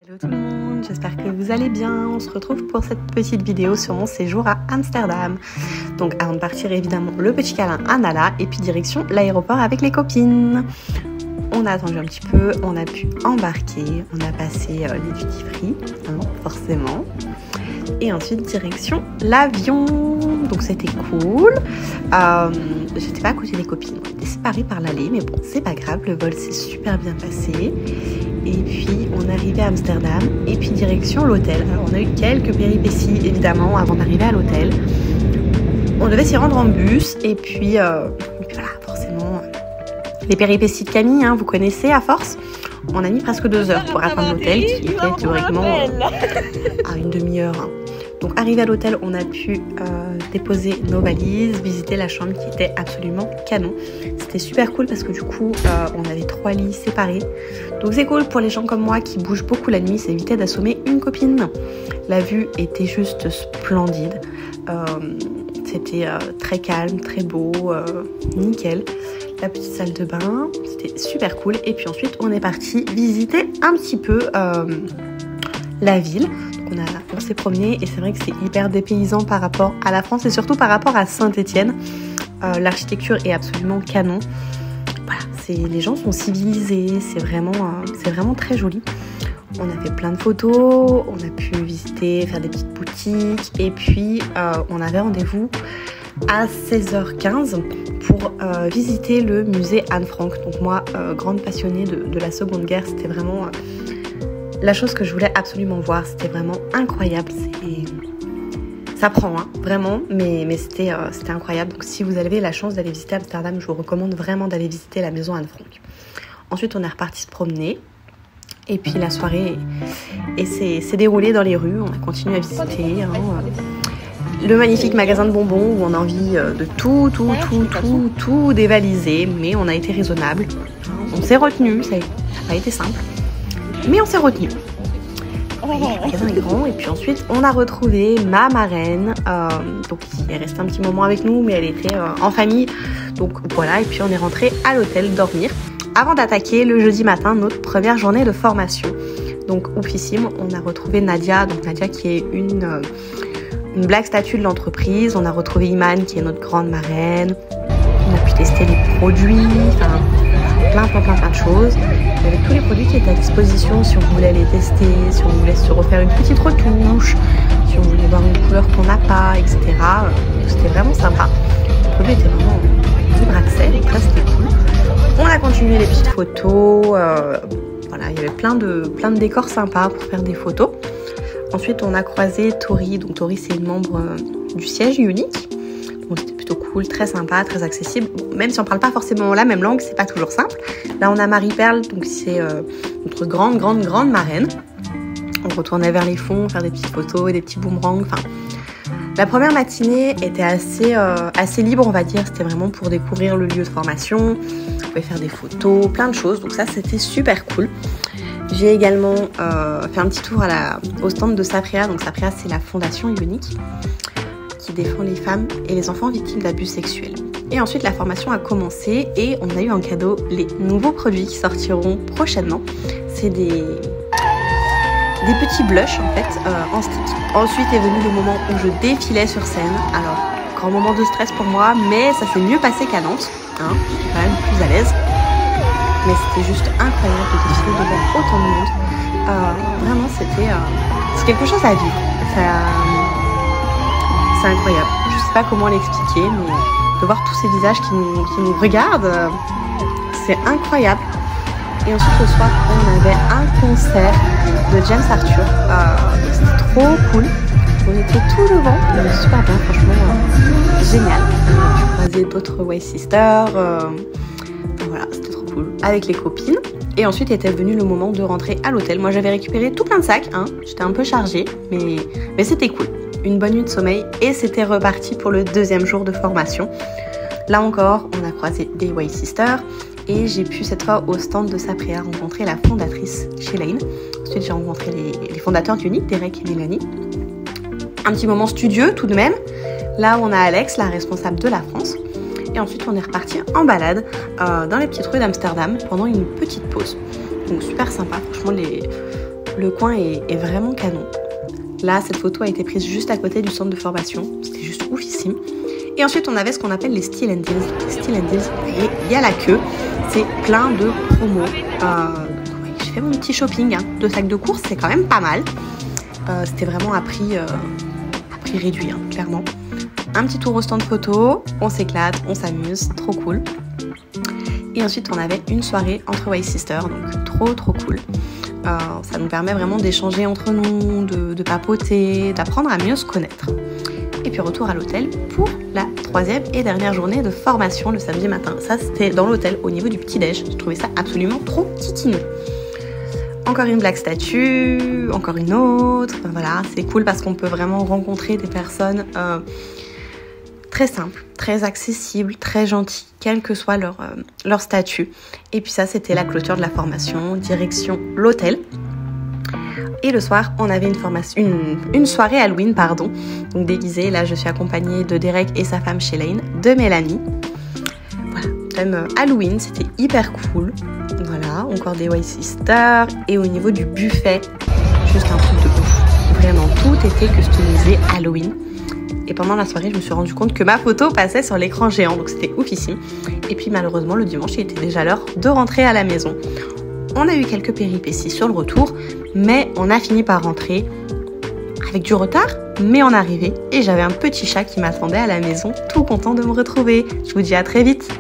Hello tout le monde, j'espère que vous allez bien. On se retrouve pour cette petite vidéo sur mon séjour à Amsterdam. Donc avant de partir, évidemment, le petit câlin à Nala et puis direction l'aéroport avec les copines. On a attendu un petit peu, on a pu embarquer, on a passé les duty free, forcément. Et ensuite direction l'avion. Donc c'était cool. J'étais pas à côté des copines, on était séparés par l'allée, mais bon, c'est pas grave, le vol s'est super bien passé. Et puis on est arrivé à Amsterdam et puis direction l'hôtel. Alors on a eu quelques péripéties évidemment avant d'arriver à l'hôtel. On devait s'y rendre en bus et puis voilà, forcément les péripéties de Camille, vous connaissez à force. On a mis presque 2 heures pour atteindre l'hôtel qui était théoriquement à une demi-heure. Donc arrivé à l'hôtel, on a pu déposer nos valises, visiter la chambre qui était absolument canon. C'était super cool parce que du coup, on avait 3 lits séparés. Donc c'est cool pour les gens comme moi qui bougent beaucoup la nuit, ça évitait d'assommer une copine. La vue était juste splendide. C'était très calme, très beau, nickel. La petite salle de bain, c'était super cool. Et puis ensuite, on est parti visiter un petit peu la ville. On s'est promené et c'est vrai que c'est hyper dépaysant par rapport à la France et surtout par rapport à Saint-Étienne. L'architecture est absolument canon. Voilà, les gens sont civilisés, c'est vraiment très joli. On a fait plein de photos, on a pu visiter, faire des petites boutiques et puis on avait rendez-vous à 16h15 pour visiter le musée Anne Frank. Donc moi, grande passionnée de la Seconde Guerre, c'était vraiment la chose que je voulais absolument voir. C'était vraiment incroyable. Ça prend, vraiment, mais c'était incroyable. Donc si vous avez la chance d'aller visiter Amsterdam, je vous recommande vraiment d'aller visiter la maison Anne Frank. Ensuite, on est reparti se promener. Et puis la soirée s'est déroulée dans les rues. On a continué à visiter le magnifique magasin de bonbons où on a envie de tout dévaliser. Mais on a été raisonnable. On s'est retenu, ça n'a pas été simple. Mais on s'est retenu. Le magasin est grand et puis ensuite on a retrouvé ma marraine donc qui est restée un petit moment avec nous mais elle était en famille. Donc voilà, et puis on est rentré à l'hôtel dormir avant d'attaquer le jeudi matin notre première journée de formation. Donc oufissime, on a retrouvé Nadia, donc Nadia qui est une black statue de l'entreprise. On a retrouvé Iman qui est notre grande marraine. On a pu tester les produits, plein de choses. Il y avait tous les produits qui étaient à disposition si on voulait les tester, si on voulait se refaire une petite retouche, si on voulait voir une couleur qu'on n'a pas, etc. C'était vraiment sympa. Les produits étaient vraiment libre accès, donc là c'était cool. On a continué les petites photos, voilà, il y avait plein de décors sympas pour faire des photos. Ensuite on a croisé Tori, donc Tori c'est une membre du siège unique. Donc c'était plutôt cool, très sympa, très accessible. Même si on parle pas forcément la même langue, c'est pas toujours simple. Là on a Marie-Perle, donc c'est notre grande marraine. On retournait vers les fonds, faire des petites photos, des petits boomerangs. La première matinée était assez libre, on va dire. C'était vraiment pour découvrir le lieu de formation. On pouvait faire des photos, plein de choses. Donc ça c'était super cool. J'ai également fait un petit tour au stand de Saprea. Donc Saprea c'est la fondation Ionique qui défend les femmes et les enfants victimes d'abus sexuels. Et ensuite la formation a commencé et on a eu en cadeau les nouveaux produits qui sortiront prochainement. C'est des petits blushs en fait en stick. Ensuite est venu le moment où je défilais sur scène. Alors grand moment de stress pour moi, mais ça s'est mieux passé qu'à Nantes. J'étais quand même plus à l'aise. Mais c'était juste incroyable de défiler devant autant de monde. Vraiment c'est quelque chose à vivre. C'est incroyable. Je sais pas comment l'expliquer, mais de voir tous ces visages qui nous regardent, c'est incroyable. Et ensuite le soir, on avait un concert de James Arthur. C'était trop cool. On était tout devant, c'était super bien, franchement génial. On a pu croiser d'autres Way Sisters. Voilà, c'était trop cool. Avec les copines. Et ensuite était venu le moment de rentrer à l'hôtel. Moi j'avais récupéré tout plein de sacs, j'étais un peu chargée, mais c'était cool. Une bonne nuit de sommeil et c'était reparti pour le 2e jour de formation. Là encore, on a croisé des Way Sisters et j'ai pu cette fois au stand de Saprea rencontrer la fondatrice Shelaine. Ensuite j'ai rencontré les fondateurs d'Unique, Derek et Mélanie. Un petit moment studieux tout de même. Là on a Alex, la responsable de la France. Et ensuite on est reparti en balade dans les petites rues d'Amsterdam pendant une petite pause. Donc super sympa, franchement Le coin est vraiment canon. Là, cette photo a été prise juste à côté du centre de formation. C'était juste oufissime. Et ensuite, on avait ce qu'on appelle les Steal and Deals. Steal and Deals, et il y a la queue. C'est plein de promos. J'ai fait mon petit shopping. 2 sacs de courses, c'est quand même pas mal. C'était vraiment à prix réduit, clairement. Un petit tour au stand photo. On s'éclate, on s'amuse. Trop cool. Et ensuite, on avait une soirée entre Wise Sisters. Donc, trop cool. Ça nous permet vraiment d'échanger entre nous, de papoter, d'apprendre à mieux se connaître. Et puis retour à l'hôtel pour la 3e et dernière journée de formation le samedi matin. Ça, c'était dans l'hôtel au niveau du petit-déj. Je trouvais ça absolument trop kikinou. Encore une black statue, encore une autre. Voilà, c'est cool parce qu'on peut vraiment rencontrer des personnes très simples, très accessibles, très gentilles, quel que soit leur statut. Et puis ça, c'était la clôture de la formation, direction l'hôtel. Et le soir, on avait une soirée Halloween, donc déguisée. Là, je suis accompagnée de Derek et sa femme Shalane, de Mélanie. Voilà, thème Halloween, c'était hyper cool. Voilà, encore des Wise Sisters. Et au niveau du buffet, juste un truc de ouf. Vraiment, tout était customisé Halloween. Et pendant la soirée, je me suis rendu compte que ma photo passait sur l'écran géant, donc c'était oufissime. Et puis malheureusement, le dimanche, il était déjà l'heure de rentrer à la maison. On a eu quelques péripéties sur le retour, mais on a fini par rentrer avec du retard, mais on arrivait. Et j'avais un petit chat qui m'attendait à la maison, tout content de me retrouver. Je vous dis à très vite.